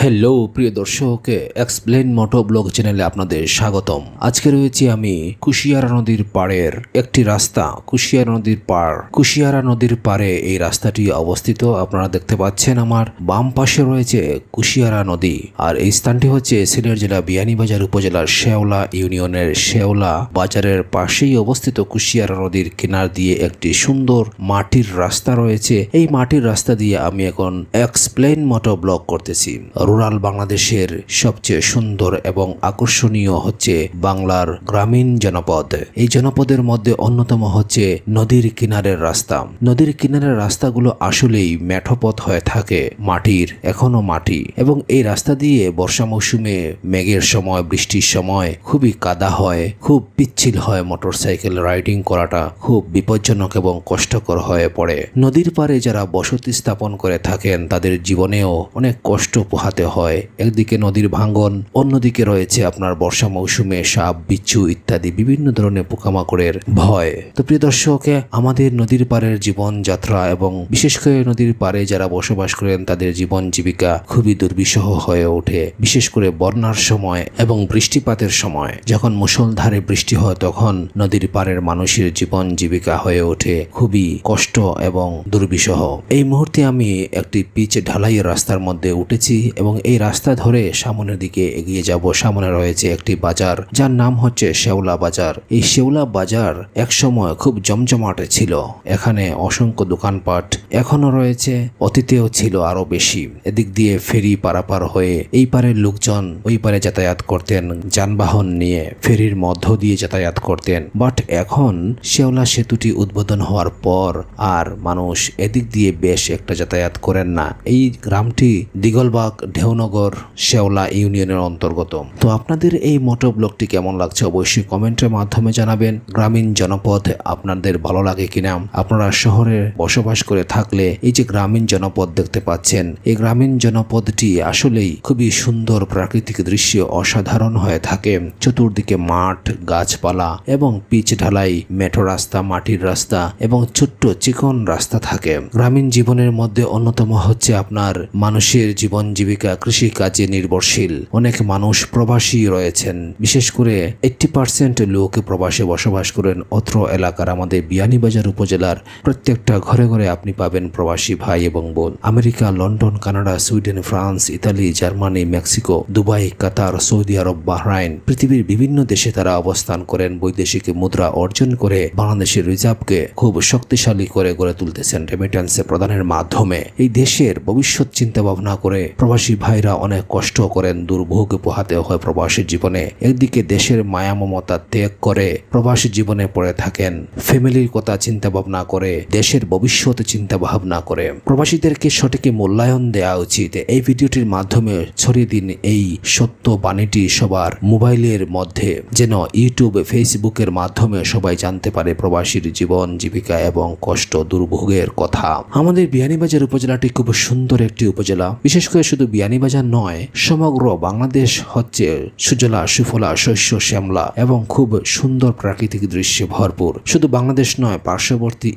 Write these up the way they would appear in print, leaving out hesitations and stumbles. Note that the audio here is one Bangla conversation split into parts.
হ্যালো প্রিয় দর্শক, এক্সপ্লেন মোটো ব্লগ চ্যানেলে আপনাদের স্বাগতম। আজকে রয়েছি আমি কুশিয়ারা নদীর পাড়ের একটি রাস্তা। কুশিয়ারা নদীর পাড়ে এই রাস্তাটি অবস্থিত। আপনারা দেখতে পাচ্ছেন আমার বাম পাশে রয়েছে কুশিয়ারা নদী, আর এই স্থানটি হচ্ছে সিলেট জেলা বিয়ানীবাজার উপজেলার শেওলা ইউনিয়নের শেওলা বাজারের পাশেই অবস্থিত। কুশিয়ারা নদীর কিনার দিয়ে একটি সুন্দর মাটির রাস্তা রয়েছে। এই মাটির রাস্তা দিয়ে আমি এখন এক্সপ্লেন মোটো ব্লগ করতেছি। রুরাল বাংলাদেশের সবচেয়ে সুন্দর এবং আকর্ষণীয় হচ্ছে বাংলার গ্রামীণ জনপদ। এই জনপদের মধ্যে অন্যতম হচ্ছে নদীর কিনারের রাস্তা। নদীর কিনারের রাস্তাগুলো আসলেই মেঠোপথ হয়ে থাকে, মাটির, এখনো মাটি, এবং এই রাস্তা দিয়ে বর্ষা মৌসুমে মেঘের সময়, বৃষ্টির সময় খুবই কাদা হয়, খুব পিচ্ছিল হয়। মোটরসাইকেল রাইডিং করাটা খুব বিপজ্জনক এবং কষ্টকর হয়ে পড়ে। নদীর পাড়ে যারা বসতি স্থাপন করে থাকেন তাদের জীবনেও অনেক কষ্ট পোহাতে হয়। একদিকে নদীর ভাঙ্গন, অন্যদিকে রয়েছে আপনার বর্ষা মৌসুমে সাপ, বিচ্ছু ইত্যাদি বিভিন্ন ধরনের পোকামাকড়ের ভয়। তো প্রিয় দর্শক, আমাদের নদীর পাড়ের জীবন যাত্রা এবং বিশেষ করে নদীর পাড়ে যারা বসবাস করেন তাদের জীবন জীবিকা খুবই দুর্বিষহ হয়ে ওঠে। বিশেষ করে বন্যার সময় এবং বৃষ্টিপাতের সময়, যখন মুষলধারে বৃষ্টি হয় তখন নদীর পাড়ের মানুষের জীবন জীবিকা হয়ে ওঠে খুবই কষ্ট এবং দুর্বিষহ। এই মুহূর্তে আমি একটি পিচ ঢালাই রাস্তার মধ্যে উঠেছি এবং এই রাস্তা ধরে সামনের দিকে এগিয়ে যাব। সামনে রয়েছে একটি বাজার যার নাম হচ্ছে শেওলা বাজার। এই শেওলা বাজার একসময় খুব জমজমাটে ছিল। এখানে অসংখ্য দোকানপাট এখনো রয়েছে, অতীতেও ছিল আরো বেশি। এদিক দিয়ে ফেরি পারাপার হয়ে এই পারের লোকজন ওই পারে যাতায়াত করতেন যানবাহন নিয়ে, ফেরির মধ্য দিয়ে যাতায়াত করতেন। বাট এখন শেওলা সেতুটি উদ্বোধন হওয়ার পর আর মানুষ এদিক দিয়ে বেশ একটা যাতায়াত করেন না। এই গ্রামটি দিগলবাগ ঢেউনগর শেওলা ইউনিয়নের অন্তর্গত। তো আপনাদের এই মোটো ব্লগটি কেমন লাগছে অবশ্যই কমেন্টের মাধ্যমে জানাবেন। গ্রামীণ জনপদ আপনাদের ভালো লাগে কিনা? আপনারা শহরে বসবাস করে থাকলে এই যে গ্রামীণ জনপদ দেখতে পাচ্ছেন, এই গ্রামীণ জনপদটি আসলেই খুবই সুন্দর, প্রাকৃতিক দৃশ্য অসাধারণ হয়ে থাকে। চতুর্দিকে মাঠ, গাছপালা এবং পিচ ঢালাই, মেঠো রাস্তা, মাটির রাস্তা এবং ছোট্ট চিকন রাস্তা থাকে। গ্রামীণ জীবনের মধ্যে অন্যতম হচ্ছে আপনার মানুষের জীবন জীবিকা কৃষি কাজে নির্ভরশীল। অনেক মানুষ প্রবাসী রয়েছেন, বিশেষ করে 80% লোক প্রবাসে বসবাস করেন। অত্র এলাকার আমাদের বিয়ানীবাজার উপজেলার প্রত্যেকটা ঘরে ঘরে আপনি পাবেন প্রবাসী ভাই এবং বোন। America, London, Canada, Sweden, France, Italy, Germany, Mexico, Dubai, Qatar, Saudi Arab, Bahrain, পৃথিবীর বিভিন্ন দেশে তারা অবস্থান করেন। বৈদেশিক মুদ্রা অর্জন করে বাংলাদেশের রিজার্ভকে খুব শক্তিশালী করে গড়ে তুলতেছেন রেমিটেন্সে প্রদানের মাধ্যমে। এই দেশের ভবিষ্যৎ চিন্তা ভাবনা করে প্রবাসী ভাইরা অনেক কষ্ট করেন, দুর্ভোগ পোহাতে হয় প্রবাসী জীবনে। একদিকে দেশের মায়া মমতা ত্যাগ করে প্রবাসী জীবনে পড়ে থাকেন, ফ্যামিলির কথা চিন্তা ভাবনা করে, দেশের ভবিষ্যৎ চিন্তা ভাবনা করে। প্রবাসীদেরকে সঠিক মূল্যায়ন দেওয়া উচিত। এই ভিডিওটির মাধ্যমে ছড়িয়ে দিন এই সত্য বাণীটি সবার মোবাইলের মধ্যে, যেন ইউটিউব, ফেসবুকের মাধ্যমে সবাই জানতে পারে প্রবাসীর জীবন জীবিকা এবং কষ্ট দুর্ভোগের কথা। আমাদের বিয়ানীবাজার উপজেলাটি খুব সুন্দর একটি উপজেলা। বিশেষ করে শুধু বিয়ানীবাজার নয়, সমগ্র বাংলাদেশ হচ্ছে সুজলা সুফলা শস্য শ্যামলা এবং খুব সুন্দর প্রাকৃতিক দৃশ্যে ভরপুর। শুধু বাংলাদেশ নয়, পার্শ্ববর্তী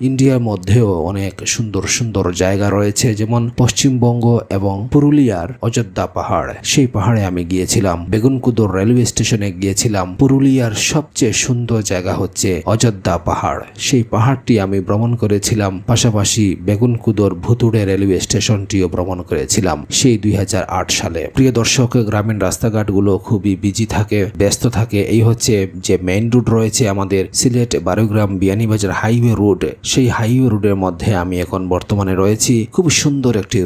ইন্ডিয়ার মধ্যেও অনেক সুন্দর সুন্দর জায়গা রয়েছে, যেমন পশ্চিমবঙ্গ এবং পুরুলিয়ার অযোধ্যা পাহাড়। সেই পাহাড়ে আমি গিয়েছিলাম। বেগুনকুদর রেলওয়ে স্টেশনে গিয়েছিলাম। পুরুলিয়ার সবচেয়ে সুন্দর জায়গা হচ্ছে অযোধ্যা পাহাড়। সেই পাহাড়টি আমি ভ্রমণ করেছিলাম, পাশাপাশি বেগুনকুদর ভুতুড়ে রেলওয়ে স্টেশনটিও ভ্রমণ করেছিলাম সেই 2008 সালে। প্রিয় দর্শক, গ্রামীণ রাস্তাঘাটগুলো খুবই বিজি থাকে, ব্যস্ত থাকে। এই হচ্ছে যে মেইন রোড রয়েছে আমাদের সিলেট বারোগ্রাম বিয়ানীবাজার হাইওয়ে রোড। সেই হাইওয়ে রোডের মধ্যে আমি এখন বর্তমানে রয়েছি। খুব সুন্দর একটি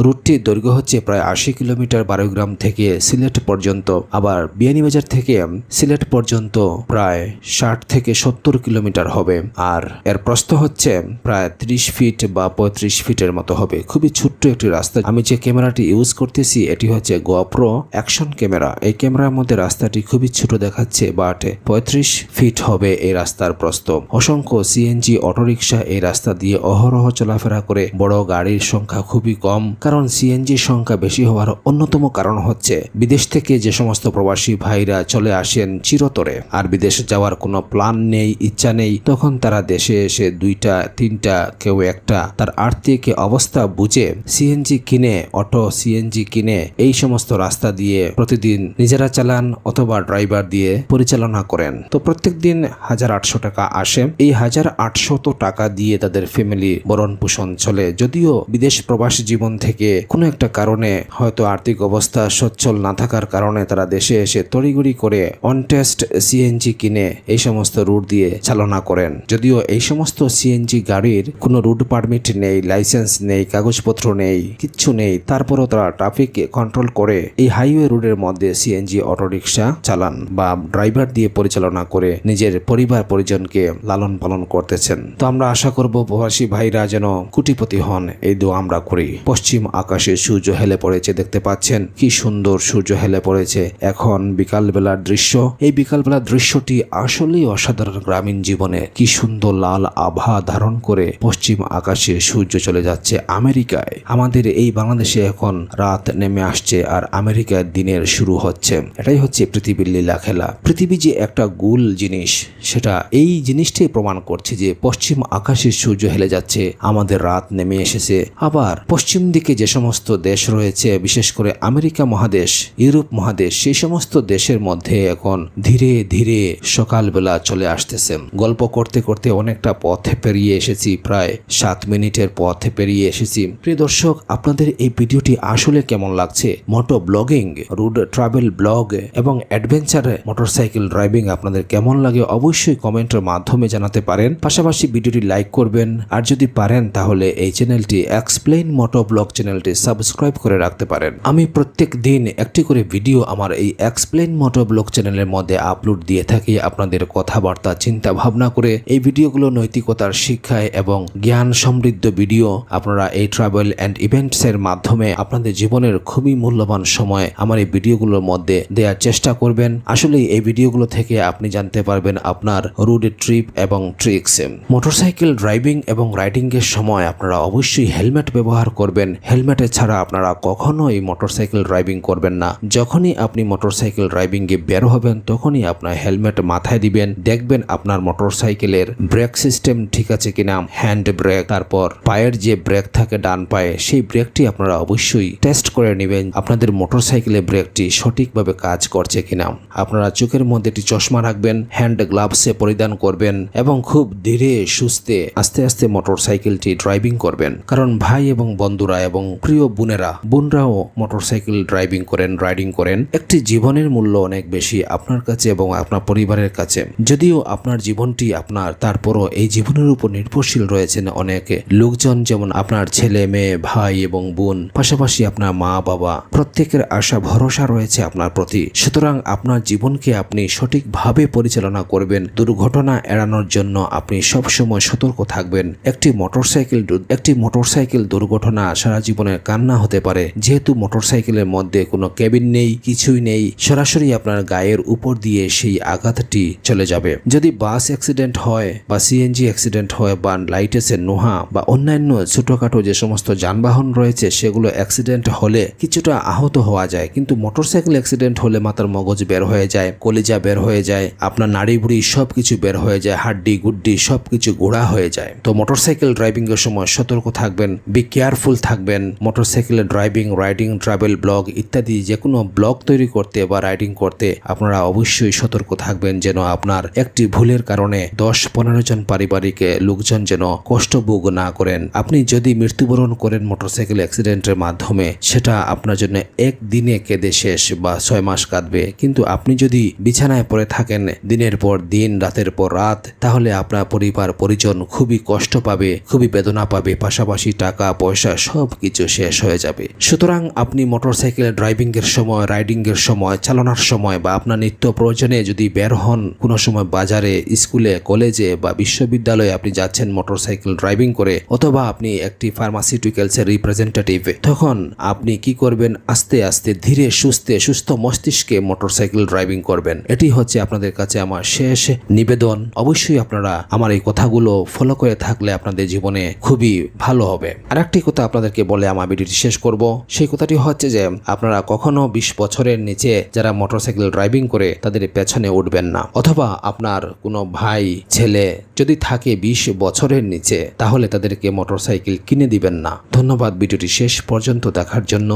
রুটটির দৈর্ঘ্য হচ্ছে প্রায় 80 কিলোমিটার বারোগ্রাম থেকে সিলেট পর্যন্ত। আবার বিয়ানীবাজার থেকে সিলেট পর্যন্ত প্রায় 60 থেকে 70 কিলোমিটার হবে। আর এর প্রস্থ হচ্ছে প্রায় 30 ফিট বা 35 ফিটের মতো হবে। খুবই ছোট্ট একটি রাস্তা। আমি যে ক্যামেরাটি ইউজ করতেছি এটি হচ্ছে গোপ্রো অ্যাকশন ক্যামেরা। এই ক্যামেরার মধ্যে রাস্তাটি খুবই ছোট দেখাচ্ছে, বাট 35 ফিট হবে এই রাস্তার প্রস্থ। অসংখ্য সিএনজি অটোরিকশা এই রাস্তা দিয়ে অহরহ চলাফেরা করে। বড় গাড়ির সংখ্যা খুবই কম, কারণ সিএনজির সংখ্যা বেশি হওয়ার অন্যতম কারণ হচ্ছে বিদেশ থেকে যে সমস্ত প্রবাসী ভাইরা চলে আসেন চিরতরে, আর বিদেশে যাওয়ার কোনো প্ল্যান নেই, ইচ্ছা নেই, তখন তারা দেশে এসে 2টা 3টা কেউ একটা তার আর্থিক অবস্থা বুঝে সিএনজি কিনে অটো অটো সিএনজি কিনে এই সমস্ত রাস্তা দিয়ে প্রতিদিন নিজেরা চালান অথবা ড্রাইভার দিয়ে পরিচালনা করেন। তো প্রত্যেক দিন 1800 টাকা আসে। এই 1800 টাকা দিয়ে তাদের ফ্যামিলি ভরণ পোষণ চলে। যদিও বিদেশ প্রবাসী জীবন থেকে কোনো একটা কারণে হয়তো আর্থিক অবস্থা সচ্ছল না থাকার কারণে তারা দেশে এসে তড়িঘড়ি করে অনটেস্ট সিএনজি কিনে এই সমস্ত রুট দিয়ে চালনা করেন। যদিও এই সমস্ত সিএনজি গাড়ির কোনো রুট পারমিট নেই, লাইসেন্স নেই, কাগজপত্র নেই, কিচ্ছু নেই, তারপরও তারা ট্রাফিক কন্ট্রোল করে এই হাইওয়ে রোডের মধ্যে সিএনজি অটোরিকশা চালান বা ড্রাইভার দিয়ে পরিচালনা করে নিজের পরিবার পরিজনকে লালন পালন করতেছেন। তো আমরা আশা করব প্রবাসী ভাইরা যেন কোটিপতি হন, এই দোয়া আমরা করি। পশ্চিম আকাশে সূর্য হেলে পড়েছে, দেখতে পাচ্ছেন কি সুন্দর সূর্য হেলে পড়েছে। এখন বিকালবেলার দৃশ্য। এই বিকালবেলার দৃশ্যটি আসলেই অসাধারণ। গ্রামীণ জীবনে কি সুন্দর লাল আভা ধারণ করে পশ্চিম আকাশে সূর্য চলে যাচ্ছে আমেরিকায়। আমাদের এই বাংলাদেশে এখন রাত নেমে আসছে আর আমেরিকায় দিনের শুরু হচ্ছে। এটাই হচ্ছে পৃথিবীর লীলা খেলা। পৃথিবী যে একটা গোল জিনিস, সেটা এই জিনিসটাই প্রমাণ করছে যে পশ্চিম আকাশে সূর্য হেলে যাচ্ছে, আমাদের রাত নেমে এসেছে। আবার পশ্চিম দিকে যে সমস্ত দেশ রয়েছে, বিশেষ করে আমেরিকা মহাদেশ, ইউরোপ মহাদেশ, সেই সমস্ত দেশের মধ্যে এখন ধীরে ধীরে সকালবেলা চলে আসতেছে। গল্প করতে করতে অনেকটা পথ পেরিয়ে এসেছি, প্রায় 7 মিনিটের পথ পেরিয়ে এসেছি। প্রিয় দর্শক, আপনাদের এই ভিডিওটি আসলে কেমন লাগছে? মোটো ব্লগিং, রুড ট্রাভেল ব্লগ এবং অ্যাডভেঞ্চার মোটরসাইকেল ড্রাইভিং আপনাদের কেমন লাগে অবশ্যই কমেন্টের মাধ্যমে জানাতে পারেন। পাশাপাশি ভিডিওটি লাইক করবেন, আর যদি পারেন তাহলে এই চ্যানেলটি এক্সপ্লেইন মোটো ব্লগ চ্যানেলটি সাবস্ক্রাইব করে রাখতে পারেন। আমি প্রত্যেক দিন একটি করে ভিডিও আমার এই এক্সপ্লেইন মোটো ব্লগ চ্যানেলের মধ্যে আপলোড দিয়ে থাকি। আপনাদের কথাবার্তা চিন্তা ভাবনা করে এই ভিডিওগুলো নৈতিকতার শিক্ষায় এবং জ্ঞান সমৃদ্ধ ভিডিও আপনারা এই ট্রাভেল অ্যান্ড ইভেন্টস এর মাধ্যমে আপনাদের জীবনের খুবই মূল্যবান সময় আমার এই ভিডিওগুলোর মধ্যে দেওয়ার চেষ্টা করবেন। আসলে এই ভিডিওগুলো থেকে আপনি জানতে পারবেন আপনার রোড ট্রিপ এবং ট্রিক্স। মোটরসাইকেল ড্রাইভিং এবং রাইডিং এর সময় আপনারা অবশ্যই হেলমেট ব্যবহার করবেন। হেলমেট ছাড়া আপনারা কখনোই মোটরসাইকেল ড্রাইভিং করবেন না। যখনই আপনি মোটরসাইকেল ড্রাইভিং এ বের হবেন তখনই আপনার হেলমেট মাথায় দিবেন। দেখবেন আপনার মোটরসাইকেলের ব্রেক সিস্টেম ঠিক আছে কিনা, হ্যান্ড ব্রেক, তারপর পায়ের যে ব্রেক থাকে ডান পায়ে, সেই ব্রেকটি আপনারা অবশ্যই টেস্ট করে নেবেন আপনাদের মোটরসাইকেলের ব্রেকটি সঠিকভাবে কাজ করছে কিনা। আপনারা চোখের মধ্যে একটি চশমা রাখবেন, হ্যান্ড গ্লাভসে পরিধান করবেন এবং খুব ধীরে সুস্থে আস্তে আস্তে মোটরসাইকেলটি ড্রাইভিং করবেন। কারণ ভাই এবং বন্ধুরা এবং প্রিয় বোনরাও মোটরসাইকেল ড্রাইভিং করেন, রাইডিং করেন। একটি জীবনের মূল্য অনেক বেশি আপনার কাছে এবং আপনার পরিবারের কাছে। যদিও আপনার জীবনটি আপনার, তারপরও এই জীবনের উপর নির্ভরশীল রয়েছেন অনেক লোকজন, যেমন আপনার ছেলে মেয়ে, ভাই এবং বোন, পাশাপাশি আপনার মা বাবা, প্রত্যেকের আশা ভরসা রয়েছে আপনার প্রতি। সুতরাং আপনার জীবনকে আপনি সঠিকভাবে পরিচালনা করবেন। দুর্ঘটনা এড়ানোর জন্য আপনি সবসময় সতর্ক থাকবেন। একটি মোটরসাইকেল দুর্ঘটনা সারা জীবনের কান্না হতে পারে। যেহেতু মোটরসাইকেলের মধ্যে কোনো কেবিন নেই, কিছুই নেই, সরাসরি আপনার গায়ের উপর দিয়ে সেই আঘাতটি চলে যাবে। যদি বাস অ্যাক্সিডেন্ট হয় বা সিএনজি অ্যাক্সিডেন্ট হয় বা লাইটেসের নোহা বা অন্যান্য ছোটখাটো যে সমস্ত যানবাহন রয়েছে সেগুলো অ্যাক্সিডেন্ট হলে কিছুটা আহত হওয়া যায়, কিন্তু মোটরসাইকেল অ্যাক্সিডেন্ট হলে মাথার মগজ বের হয়ে যায়, কলিজা বের হয়ে যায়, আপনার নাড়ি বুড়ি সবকিছু বের হয়ে যায়, হাড্ডি গুড্ডি সবকিছু গোড়া হয়ে যায়। তো মোটরসাইকেল ড্রাইভিং এর সময় সতর্ক থাকবেন, বি কেয়ারফুল থাকবেন। মোটরসাইকেলের ড্রাইভিং, রাইডিং, ট্রাভেল ব্লগ ইত্যাদি যে কোনো ব্লগ তৈরি করতে বা রাইডিং করতে আপনারা অবশ্যই সতর্ক থাকবেন, যেন আপনার একটি ভুলের কারণে 10-15 জন পারিবারিক লোকজন যেন কষ্ট ভোগ না করেন। আপনি যদি মৃত্যুবরণ করেন মোটরসাইকেল অ্যাক্সিডেন্টের মাধ্যমে, সেটা আপনার জন্য একদিনে কেঁদে শেষ বা 6 মাস কাঁদবে। কিন্তু আপনি যদি বিছানায় পড়ে থাকেন দিনের পর দিন, রাতের পর রাত, তাহলে আপনার পরিবার পরিজন খুবই কষ্ট পাবে, খুবই বেদনা পাবে, পাশাপাশি টাকা পয়সা সবকিছু শেষ হয়ে যাবে। সুতরাং আপনি মোটরসাইকেল ড্রাইভিং এর সময়, রাইডিং এর সময়, চালানোর সময় বা আপনার নিত্য প্রয়োজনে যদি বের হন, কোনো সময় বাজারে, স্কুলে, কলেজে বা বিশ্ববিদ্যালয়ে আপনি যাচ্ছেন মোটরসাইকেল ড্রাইভিং করে, অথবা আপনি একটি ফার্মাসিউটিক্যালস এর রিপ্রেজেন্টেটিভ, তখন আপনি কি করবেন? আস্তে আস্তে ধীরে সুস্থে সুস্থ মস্তিষ্কে মোটরসাইকেল ড্রাইভিং করবেন। এটি হচ্ছে আপনাদের কাছে আমার শেষ নিবেদন। অবশ্যই আপনারা আমার এই কথাগুলো ফলো করে থাকলে আপনাদের জীবনে খুবই ভালো হবে। আরেকটি কথা আপনাদেরকে বলে আমার ভিডিওটি শেষ করব। সেই কথাটি হচ্ছে যে আপনারা কখনো 20 বছরের নিচে যারা মোটরসাইকেল ড্রাইভিং করে তাদের পেছনে উঠবেন না, অথবা আপনার কোনো ভাই ছেলে যদি থাকে 20 বছরের নিচে, তাহলে তাদেরকে মোটরসাইকেল কিনে দিবেন না। ধন্যবাদ ভিডিওটি শেষ পর্যন্ত দেখার জন্য।